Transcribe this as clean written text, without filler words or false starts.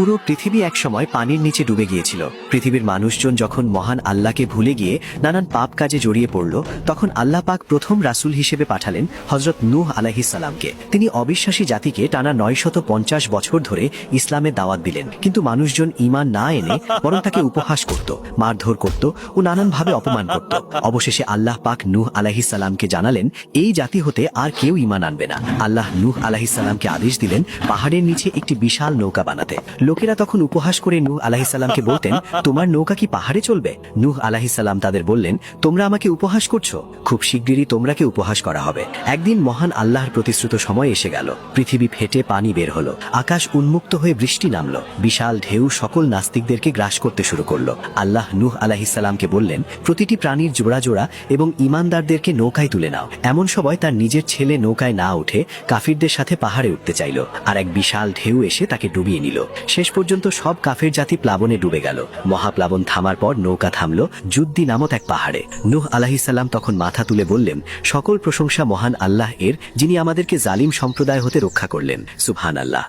পুরো পৃথিবী একসময় পানির নিচে ডুবে গিয়েছিল। পৃথিবীর মানুষজন যখন মহান আল্লাহকে ভুলে গিয়ে নানান পাপ কাজে জড়িয়ে পড়ল, তখন আল্লাহ পাক প্রথম রাসূল হিসেবে পাঠালেন হযরত নূহ আলাইহিস সালামকে। তিনি অবিশ্বাসী জাতিকে টানা 950 বছর ধরে ইসলামের দাওয়াত দিলেন, কিন্তু মানুষজন ঈমান না এনে বরং তাকে উপহাস করত, মারধর করত ও নানানভাবে অপমান করত। অবশেষে আল্লাহ পাক নূহ আলাইহিস সালামকে জানালেন এই জাতি হতে আর কেউ ঈমান আনবে না। আল্লাহ নূহ আলাইহিস সালামকে আদেশ দিলেন পাহাড়ের নিচে একটি বিশাল নৌকা বানাতে। লোকেরা তখন উপহাস করে নূহ আলাইহিস সালামকে বলতেন, তোমার নৌকা কি পাহাড়ে চলবে? নূহ আলাইহিস সালাম তাদের বললেন, তোমরা আমাকে উপহাস করছো, খুব শিগগিরই তোমরাকে উপহাস করা হবে। একদিন মহান আল্লাহর প্রতিশ্রুত সময় এসে গেল। পৃথিবী ফেটে পানি বের হলো, আকাশ উন্মুক্ত হয়ে বৃষ্টি নামলো, বিশাল ঢেউ সকল নাস্তিকদেরকে গ্রাস করতে শুরু করলো। আল্লাহ নূহ আলাইহিস সালামকে বললেন, প্রতিটি প্রাণীর জোড়া জোড়া এবং ঈমানদারদেরকে নৌকায় তুলে নাও। এমন সময় তার নিজের ছেলে নৌকায় না উঠে কাফিরদের সাথে পাহাড়ে উঠতে চাইল, আর এক বিশাল ঢেউ এসে তাকে ডুবিয়ে নিল। শেষ পর্যন্ত সব কাফের জাতি প্লাবনে ডুবে গেল। মহাপ্লাবন থামার পর নৌকা থামল জুদ্দি নামক এক পাহাড়ে। নূহ আলাইহিস সালাম তখন মাথা তুলে বললেন, সকল প্রশংসা মহান আল্লাহ এর, যিনি আমাদেরকে জালিম সম্প্রদায় হতে রক্ষা করলেন। সুবহানাল্লাহ।